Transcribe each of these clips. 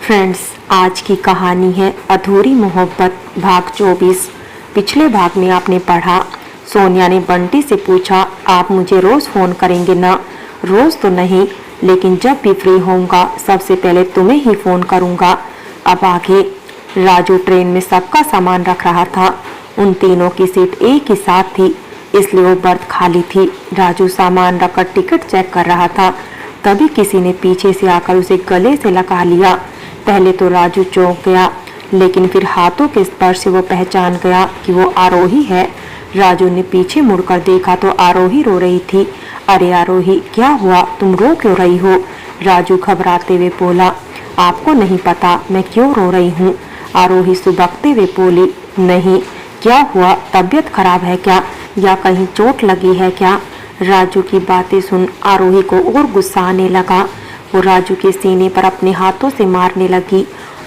Friends, आज की कहानी है अधूरी मोहब्बत भाग 24। पिछले भाग में आपने पढ़ा, सोनिया ने बंटी से पूछा, आप मुझे रोज फोन करेंगे ना? रोज तो नहीं, लेकिन जब भी फ्री होऊंगा सबसे पहले तुम्हें ही फोन करूंगा। अब आगे राजू ट्रेन में सबका सामान रख रहा था। उन तीनों की सीट एक ही साथ थी, इसलिए वो बर्थ खाली थी। राजू सामान रखकर टिकट चेक कर रहा था, तभी किसी ने पीछे से आकर उसे गले से लगा लिया। पहले तो राजू चौंक गया, लेकिन फिर हाथों के स्पर्श से वो पहचान गया कि वो आरोही है। राजू ने पीछे मुड़कर देखा तो आरोही रो रही थी। अरे आरोही, क्या हुआ? तुम रो क्यों रही हो? राजू घबराते हुए बोला, आपको नहीं पता मैं क्यों रो रही हूँ? आरोही सुबकते हुए बोली, नहीं, क्या हुआ? तबीयत खराब है क्या, या कहीं चोट लगी है क्या? राजू की बातें सुन आरोही को और गुस्सा आने लगा। वो राजू के सीने पर अपने हाथों से मारने लगी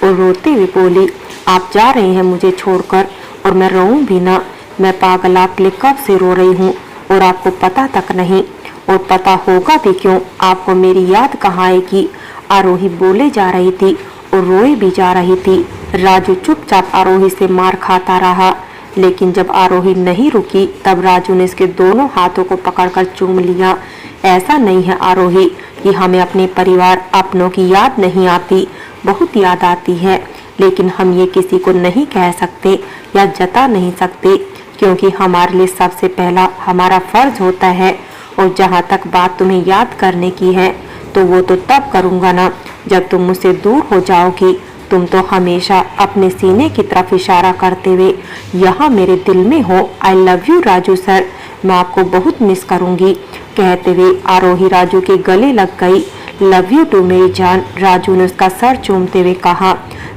और रोते हुए बोली, आप जा रहे हैं मुझे छोड़कर, और मैं रोऊं भी ना? मैं पागल आपके लिए कब से रो रही हूँ और आपको पता तक नहीं, और पता होगा भी क्यों? आपको मेरी याद कहाँ आएगी? आरोही बोले जा रही थी और रोए भी जा रही थी। राजू चुपचाप आरोही से मार खाता रहा, लेकिन जब आरोही नहीं रुकी तब राजू ने इसके दोनों हाथों को पकड़कर चूम लिया। ऐसा नहीं है आरोही कि हमें अपने परिवार अपनों की याद नहीं आती, बहुत याद आती है, लेकिन हम ये किसी को नहीं कह सकते या जता नहीं सकते, क्योंकि हमारे लिए सबसे पहला हमारा फर्ज होता है। और जहाँ तक बात तुम्हें याद करने की है तो वो तो तब करूँगा ना जब तुम मुझसे दूर हो जाओगी। तुम तो हमेशा अपने सीने की तरफ इशारा करते हुए यहाँ मेरे दिल में हो। I love you Raju sir, मैं आपको बहुत मिस करूँगी। कहते हुए आरोही राजू के गले लग गई। लव यू टू मेरी जान, राजू ने उसका सर चूमते हुए कहा।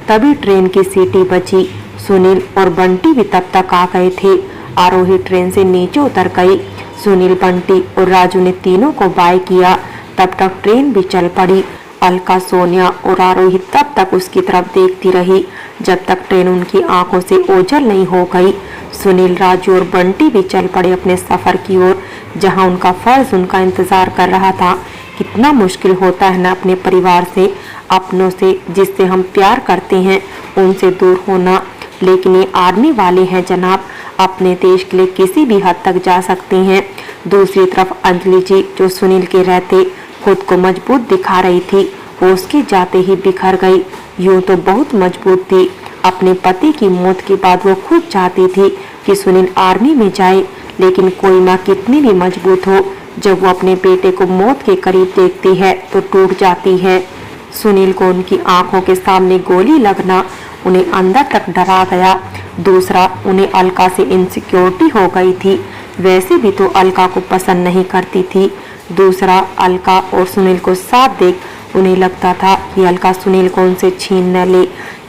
तभी ट्रेन की सीटी बची। सुनील और बंटी भी तब तक आ गए थे। आरोही ट्रेन से नीचे उतर गई। सुनील, बंटी और राजू ने तीनों को बाय किया। तब तक ट्रेन भी चल पड़ी। अलका, सोनिया और आरोही तब तक उसकी तरफ देखती रही जब तक ट्रेन उनकी आंखों से ओझल नहीं हो गई। सुनील, राजू और बंटी भी चल पड़े अपने सफर की ओर, जहां उनका फर्ज उनका इंतजार कर रहा था। कितना मुश्किल होता है ना अपने परिवार से, अपनों से, जिससे हम प्यार करते हैं, उनसे दूर होना। लेकिन ये आर्मी वाले हैं जनाब, अपने देश के लिए किसी भी हद तक जा सकते हैं। दूसरी तरफ अंजलि जी, जो सुनील के रहते खुद को मजबूत दिखा रही थी, वो उसके जाते ही बिखर गई। यूं तो बहुत मजबूत थी। अपने पति की मौत के बाद वो खुद चाहती थी कि सुनील आर्मी में जाए, लेकिन कोई माँ कितनी भी मजबूत हो, जब वो अपने बेटे को मौत के करीब देखती है तो टूट जाती है। सुनील को उनकी आंखों के सामने गोली लगना उन्हें अंदर तक डरा गया। दूसरा, उन्हें अलका से इनसिक्योरिटी हो गई थी। वैसे भी तो अलका को पसंद नहीं करती थी। दूसरा, अलका और सुनील को साथ देख उन्हें लगता था कि अलका सुनील को उनसे छीन न ले।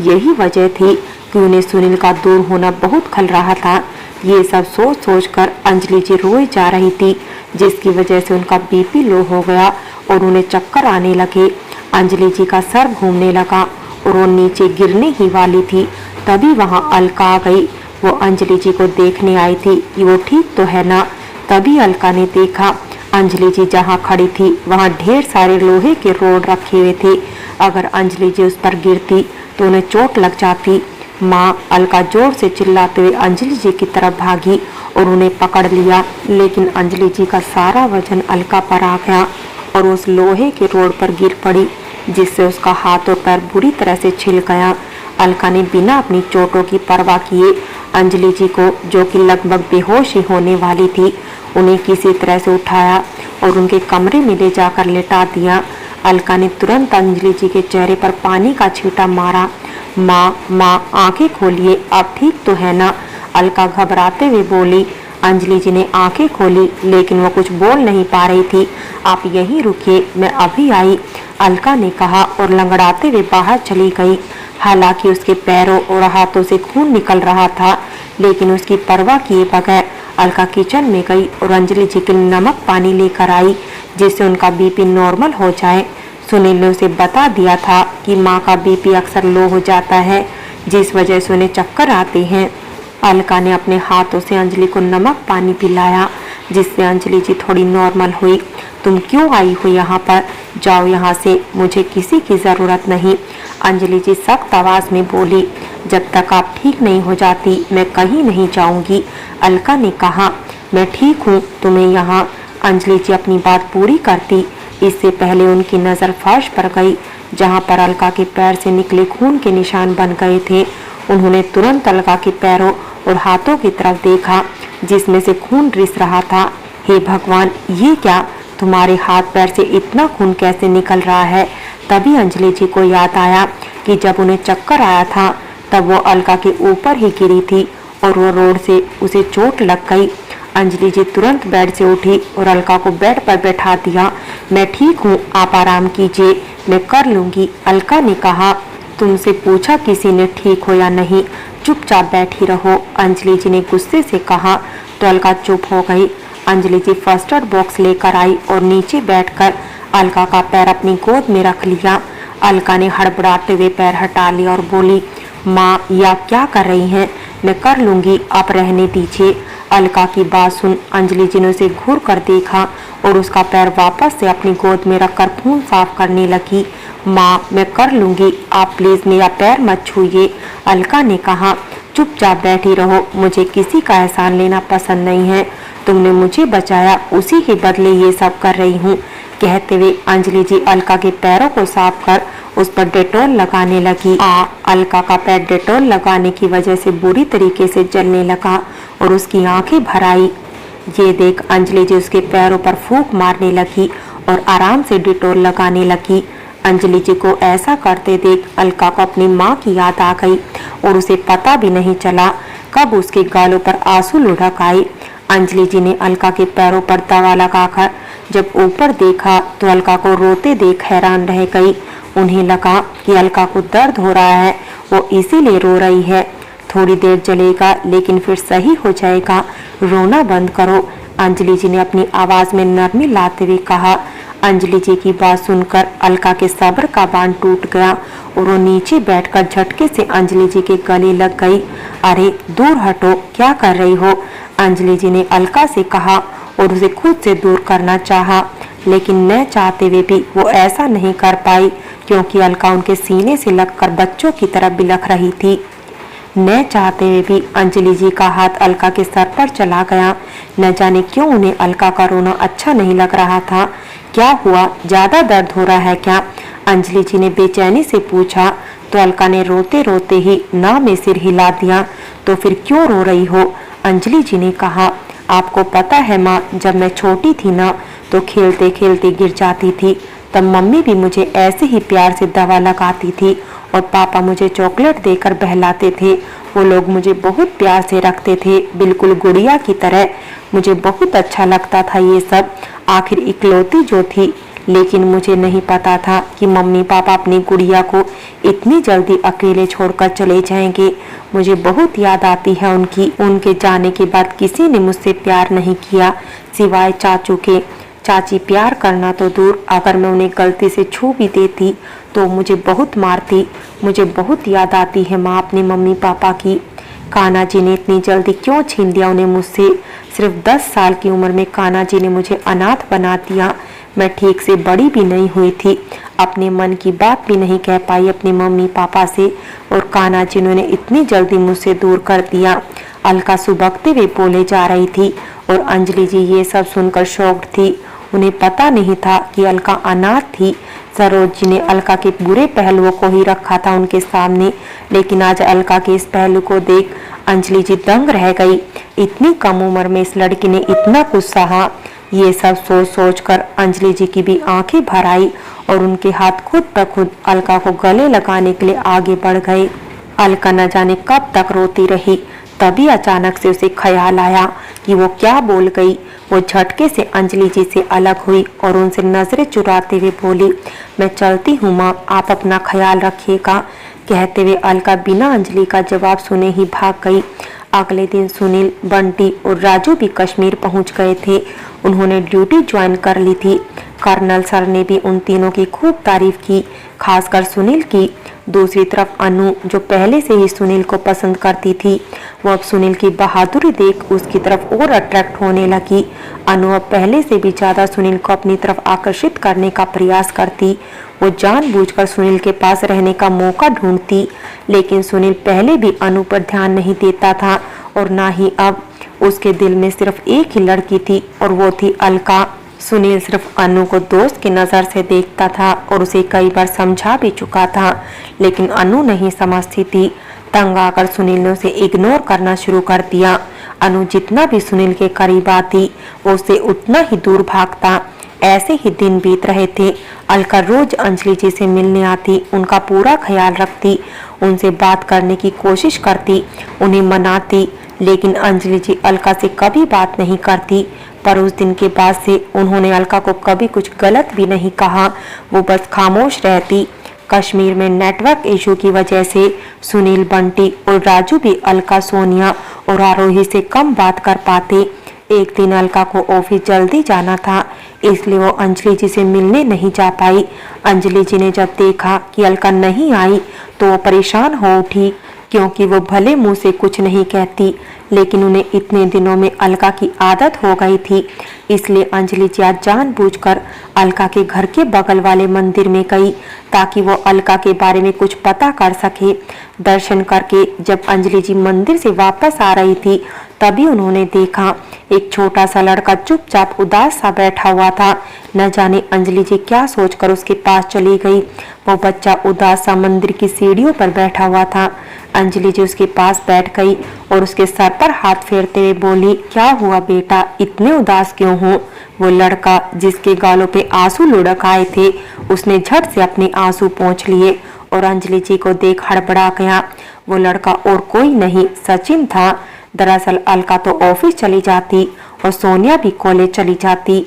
यही वजह थी कि उन्हें सुनील का दूर होना बहुत खल रहा था। ये सब सोच सोच कर अंजलि जी रोए जा रही थी, जिसकी वजह से उनका बीपी लो हो गया और उन्हें चक्कर आने लगे। अंजलि जी का सर घूमने लगा और वो नीचे गिरने ही वाली थी। तभी वहाँ अलका आ गई। वो अंजलि जी को देखने आई थी कि वो ठीक तो है ना। तभी अलका ने देखा अंजलि जी जहाँ खड़ी थी वहाँ ढेर सारे लोहे के रोड रखे हुए थे। अगर अंजलि जी उस पर गिरती तो उन्हें चोट लग जाती। माँ, अलका जोर से चिल्लाते हुए अंजलि जी की तरफ भागी और उन्हें पकड़ लिया, लेकिन अंजलि जी का सारा वजन अलका पर आ गया और उस लोहे के रोड पर गिर पड़ी, जिससे उसका हाथ और पैर बुरी तरह से छिल गया। अलका ने बिना अपनी चोटों की परवाह किए अंजलि जी को, जो कि लगभग बेहोश ही होने वाली थी, उन्हें किसी तरह से उठाया और उनके कमरे में ले जाकर लेटा दिया। अलका ने तुरंत अंजलि जी के चेहरे पर पानी का छींटा मारा। माँ, आंखें खोलिए, आप ठीक तो है ना? अलका घबराते हुए बोली। अंजलि जी ने आंखें खोली, लेकिन वो कुछ बोल नहीं पा रही थी। आप यहीं रुकिए, मैं अभी आई, अलका ने कहा और लंगड़ाते हुए बाहर चली गई। हालांकि उसके पैरों और हाथों से खून निकल रहा था, लेकिन उसकी परवाह किए बगैर अलका किचन में गई और अंजलि जी के नमक पानी लेकर आई, जिससे उनका बीपी नॉर्मल हो जाए। सुनील ने उसे बता दिया था कि माँ का बीपी अक्सर लो हो जाता है, जिस वजह से उन्हें चक्कर आते हैं। अलका ने अपने हाथों से अंजलि को नमक पानी पिलाया, जिससे अंजलि जी थोड़ी नॉर्मल हुई। तुम क्यों आई हो यहाँ पर? जाओ यहाँ से, मुझे किसी की ज़रूरत नहीं। अंजलि जी सख्त आवाज़ में बोली। जब तक आप ठीक नहीं हो जाती मैं कहीं नहीं जाऊंगी। अलका ने कहा। मैं ठीक हूँ, तुम्हें यहाँ। अंजलि जी अपनी बात पूरी करती इससे पहले उनकी नज़र फर्श पर गई जहाँ पर अलका के पैर से निकले खून के निशान बन गए थे। उन्होंने तुरंत अलका के पैरों और हाथों की तरफ देखा जिसमें से खून रिस रहा था। हे भगवान, ये क्या? तुम्हारे हाथ पैर से इतना खून कैसे निकल रहा है? तभी अंजलि जी को याद आया कि जब उन्हें चक्कर आया था तब वो अलका के ऊपर ही गिरी थी और वो रोड से उसे चोट लग गई। अंजलि जी तुरंत बेड से उठी और अलका को बेड पर बैठा दिया। मैं ठीक हूँ, आप आराम कीजिए, मैं कर लूँगी। अलका ने कहा। तुमसे पूछा किसी ने ठीक हो या नहीं? चुपचाप बैठी रहो, अंजलि जी ने गुस्से से कहा। तो अलका चुप हो गई। अंजलि जी फर्स्ट एड बॉक्स लेकर आई और नीचे बैठकर अलका का पैर अपनी गोद में रख लिया। अलका ने हड़बड़ाते हुए पैर हटा लिया और बोली, माँ ये आप क्या कर रही हैं? मैं कर लूँगी, आप रहने दीजिए। अलका की बात सुन अंजलि जी ने उसे घूर कर देखा और उसका पैर वापस से अपनी गोद में रखकर खून साफ करने लगी। माँ मैं कर लूँगी, आप प्लीज़ मेरा पैर मत छूइए। अलका ने कहा। चुपचाप बैठी रहो, मुझे किसी का एहसान लेना पसंद नहीं है। तुमने मुझे बचाया, उसी के बदले ये सब कर रही हूँ। कहते हुए अंजलि जी अलका के पैरों को साफ कर उस पर डेटॉल लगाने लगी। अलका का पैर डेटॉल लगाने की वजह से बुरी तरीके से जलने लगा और उसकी आंखें भर आई। ये देख अंजलि जी उसके पैरों पर फूंक मारने लगी और आराम से डेटॉल लगाने लगी। अंजलि जी को ऐसा करते देख अलका को अपनी माँ की याद आ गई और उसे पता भी नहीं चला कब उसके गालों पर आंसू लुढ़क आए। अंजलि जी ने अलका के पैरों पर दवा लगाकर जब ऊपर देखा तो अलका को रोते देख हैरान रह गई। उन्हें लगा कि अलका को दर्द हो रहा है, वो इसीलिए रो रही है। थोड़ी देर जलेगा लेकिन फिर सही हो जाएगा, रोना बंद करो, अंजलि जी ने अपनी आवाज में नरमी लाते हुए कहा। अंजलि जी की बात सुनकर अलका के सब्र का बांध टूट गया और वो नीचे बैठकर झटके से अंजलि जी के गले लग गई। अरे दूर हटो, क्या कर रही हो? अंजलि जी ने अलका से कहा और उसे खुद से दूर करना चाहा, लेकिन न चाहते हुए भी वो ऐसा नहीं कर पाई क्योंकि अलका उनके सीने से लगकर बच्चों की तरह बिलख रही थी। न चाहते हुए भी अंजलि जी का हाथ अलका के सर पर चला गया। न जाने क्यों उन्हें अलका का रोना अच्छा नहीं लग रहा था। क्या हुआ, ज्यादा दर्द हो रहा है क्या? अंजलि जी ने बेचैनी से पूछा तो अलका ने रोते रोते ही ना में सिर हिला दिया। तो फिर क्यों रो रही हो? अंजलि जी ने कहा। आपको पता है माँ, जब मैं छोटी थी ना तो खेलते खेलते गिर जाती थी, तब मम्मी भी मुझे ऐसे ही प्यार से दवा लगाती थी और पापा मुझे चॉकलेट देकर बहलाते थे। वो लोग मुझे बहुत प्यार से रखते थे, बिल्कुल गुड़िया की तरह। मुझे बहुत अच्छा लगता था ये सब, आखिर इकलौती जो थी। लेकिन मुझे नहीं पता था कि मम्मी पापा अपनी गुड़िया को इतनी जल्दी अकेले छोड़कर चले जाएंगे। मुझे बहुत याद आती है उनकी। उनके जाने के बाद किसी ने मुझसे प्यार नहीं किया सिवाय चाचू के। चाची प्यार करना तो दूर, अगर मैं उन्हें गलती से छू भी देती तो मुझे बहुत मारती। मुझे बहुत याद आती है माँ अपने मम्मी पापा की। कान्हा जी ने इतनी जल्दी क्यों छीन लिया उन्हें मुझसे? सिर्फ 10 साल की उम्र में कान्हा जी ने मुझे अनाथ बना दिया। मैं ठीक से बड़ी भी नहीं हुई थी, अपने मन की बात भी नहीं कह पाई अपने मम्मी पापा से, और कान्हा जी ने इतनी जल्दी मुझसे दूर कर दिया। अलका सुबकते हुए बोले जा रही थी और अंजलि जी ये सब सुनकर शॉक्ड थी। उन्हें पता नहीं था कि अलका अनाथ थी। सरोज जी ने अलका के बुरे पहलुओं को ही रखा था उनके सामने, लेकिन आज अलका के इस पहलू को देख अंजलि जी दंग रह गई। इतनी कम उम्र में इस लड़की ने इतना कुछ सहा। ये सब सोच सोच कर अंजलि जी की भी आंखें भर आई और उनके हाथ खुद ब खुद अलका को गले लगाने के लिए आगे बढ़ गए। अलका न जाने कब तक रोती रही। तभी अचानक से उसे ख्याल आया कि वो क्या बोल गई। वो झटके से अंजलि जी से अलग हुई और उनसे नजरें चुराते हुए बोली, मैं चलती हूँ माँ, आप अपना ख्याल रखिएगा। कहते हुए अलका बिना अंजलि का जवाब सुने ही भाग गई। अगले दिन सुनील, बंटी और राजू भी कश्मीर पहुंच गए थे। उन्होंने ड्यूटी ज्वाइन कर ली थी। कर्नल सर ने भी उन तीनों की खूब तारीफ की, खासकर सुनील की। दूसरी तरफ अनु, जो पहले से ही सुनील को पसंद करती थी, वो अब सुनील की बहादुरी देख उसकी तरफ और अट्रैक्ट होने लगी। अनु अब पहले से भी ज्यादा सुनील को अपनी तरफ आकर्षित करने का प्रयास करती। वो जानबूझकर सुनील के पास रहने का मौका ढूंढती, लेकिन सुनील पहले भी अनु पर ध्यान नहीं देता था और ना ही अब। उसके दिल में सिर्फ एक ही लड़की थी और वो थी अलका। सुनील सिर्फ अनु को दोस्त की नज़र से देखता था और उसे कई बार समझा भी चुका था, लेकिन अनु नहीं समझती थी। तंग आकर सुनील ने उसे इग्नोर करना शुरू कर दिया। अनु जितना भी सुनील के करीब आती, वो उससे उतना ही दूर भागता। ऐसे ही दिन बीत रहे थे। अलका रोज अंजलि जी से मिलने आती, उनका पूरा ख्याल रखती, उनसे बात करने की कोशिश करती, उन्हें मनाती, लेकिन अंजलि जी अलका से कभी बात नहीं करती। पर उस दिन के बाद से उन्होंने अलका को कभी कुछ गलत भी नहीं कहा, वो बस खामोश रहती। कश्मीर में नेटवर्क इशू की वजह से सुनील, बंटी और राजू भी अलका, सोनिया और आरोही से कम बात कर पाते। एक दिन अलका को ऑफिस जल्दी जाना था, इसलिए वो अंजलि जी से मिलने नहीं जा पाई। अंजलि जी ने जब देखा कि अलका नहीं आई तो वो परेशान हो उठी, क्योंकि वो भले मुंह से कुछ नहीं कहती, लेकिन उन्हें इतने दिनों में अलका की आदत हो गई थी। इसलिए अंजलि जी आज जानबूझकर अलका के घर के बगल वाले मंदिर में गई, ताकि वो अलका के बारे में कुछ पता कर सके। दर्शन करके जब अंजलि जी मंदिर से वापस आ रही थी, तभी उन्होंने देखा एक छोटा सा लड़का चुपचाप उदास सा बैठा हुआ था। न जाने अंजलि जी क्या सोचकर उसके पास चली गई। वो बच्चा उदास सा मंदिर की सीढ़ियों पर बैठा हुआ था। अंजलि जी उसके पास बैठ गई और उसके सर पर हाथ फेरते हुए बोली, क्या हुआ बेटा, इतने उदास क्यों हो? वो लड़का, जिसके गालों पे आंसू लुढ़क आए थे, उसने झट से अपने आंसू पोंछ लिए और अंजलि जी को देख हड़बड़ा गया। वो लड़का और कोई नहीं, सचिन था। दरअसल अलका तो ऑफिस चली जाती और सोनिया भी कॉलेज चली जाती।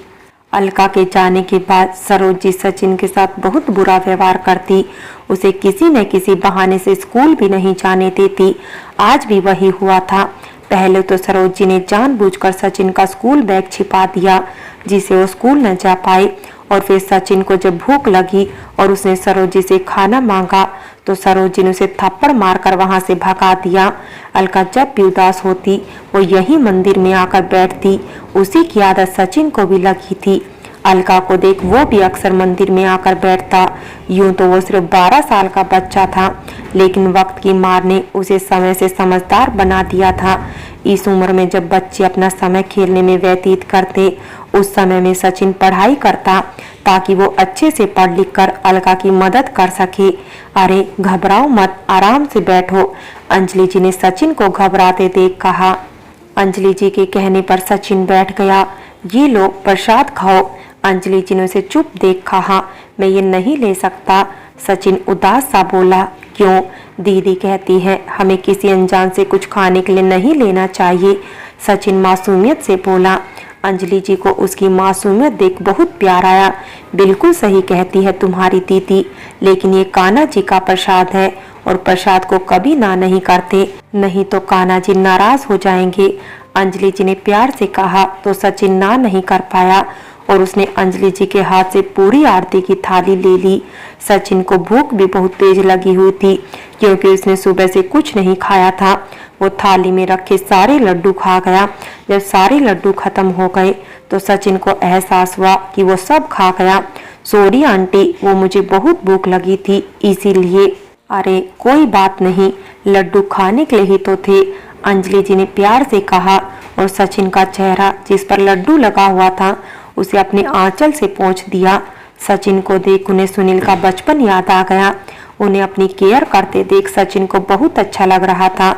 अलका के जाने के बाद सरोज जी सचिन के साथ बहुत बुरा व्यवहार करती, उसे किसी न किसी बहाने से स्कूल भी नहीं जाने देती। आज भी वही हुआ था। पहले तो सरोज जी ने जानबूझकर सचिन का स्कूल बैग छिपा दिया, जिसे वो स्कूल न जा पाए, और फिर सचिन को जब भूख लगी और उसने सरोज जी से खाना मांगा तो सरोज जी ने उसे थप्पड़ मारकर वहां से भगा दिया। अलका जब भी उदास होती वो यही मंदिर में आकर बैठती। उसी की आदत सचिन को भी लगी थी। अलका को देख वो भी अक्सर मंदिर में आकर बैठता। यूं तो वो सिर्फ 12 साल का बच्चा था, लेकिन वक्त की मार ने उसे समय से समझदार बना दिया था। इस उम्र में जब बच्चे अपना समय खेलने में व्यतीत करते, उस समय में सचिन पढ़ाई करता, ताकि वो अच्छे से पढ़ लिख कर अलका की मदद कर सके। अरे घबराओ मत, आराम से बैठो, अंजलि जी ने सचिन को घबराते देख कहा। अंजलि जी के कहने पर सचिन बैठ गया। ये लो प्रसाद खाओ। अंजलि जी ने उसे चुप देख कहा, मैं ये नहीं ले सकता। सचिन उदास सा बोला, क्यों? दीदी कहती है हमें किसी अनजान से कुछ खाने के लिए नहीं लेना चाहिए। सचिन मासूमियत से बोला। अंजलि जी को उसकी मासूमियत देख बहुत प्यार आया। बिल्कुल सही कहती है तुम्हारी दीदी, लेकिन ये कान्हा जी का प्रसाद है और प्रसाद को कभी ना नहीं करते, नहीं तो कान्हा जी नाराज हो जाएंगे। अंजलि जी ने प्यार से कहा तो सचिन ना नहीं कर पाया और उसने अंजलि जी के हाथ से पूरी आरती की थाली ले ली। सचिन को भूख भी बहुत तेज लगी हुई थी, क्योंकि उसने सुबह से कुछ नहीं खाया था। वो थाली में रखे सारे लड्डू खा गया। जब सारे लड्डू खत्म हो गए तो सचिन को एहसास हुआ कि वो सब खा गया। सॉरी आंटी, वो मुझे बहुत भूख लगी थी इसीलिए। अरे कोई बात नहीं, लड्डू खाने के लिए ही तो थे, अंजलि जी ने प्यार से कहा और सचिन का चेहरा जिस पर लड्डू लगा हुआ था उसे अपने आंचल से पोंछ दिया। सचिन को देख उन्हें सुनील का बचपन याद आ गया। उन्हें अपनी केयर करते देख सचिन को बहुत अच्छा लग रहा था।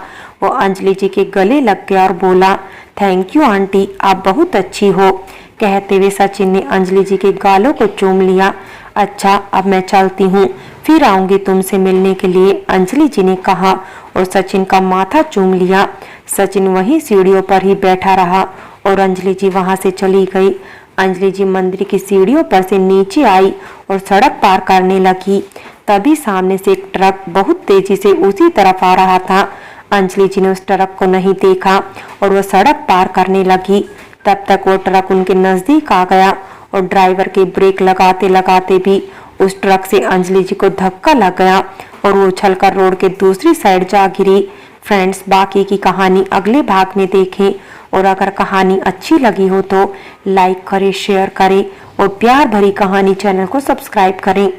वो अंजलि जी के गले लग गया और बोला, थैंक यू आंटी, आप बहुत अच्छी हो। कहते हुए सचिन ने अंजलि जी के गालों को चूम लिया। अच्छा अब मैं चलती हूँ, फिर आऊंगी तुमसे मिलने के लिए, अंजलि जी ने कहा और सचिन का माथा चूम लिया। सचिन वहीं सीढ़ियों पर ही बैठा रहा और अंजलि जी वहां से चली गई। अंजलि जी मंदिर की सीढ़ियों पर से नीचे आई और सड़क पार करने लगी। तभी सामने से एक ट्रक बहुत तेजी से उसी तरफ आ रहा था। अंजलि जी ने उस ट्रक को नहीं देखा और वह सड़क पार करने लगी। तब तक वो ट्रक उनके नजदीक आ गया और ड्राइवर के ब्रेक लगाते लगाते भी उस ट्रक से अंजलि जी को धक्का लग गया। और वो उछलकर रोड के दूसरी साइड जा गिरी। फ्रेंड्स, बाकी की कहानी अगले भाग में देखें और अगर कहानी अच्छी लगी हो तो लाइक करें, शेयर करें और प्यार भरी कहानी चैनल को सब्सक्राइब करें।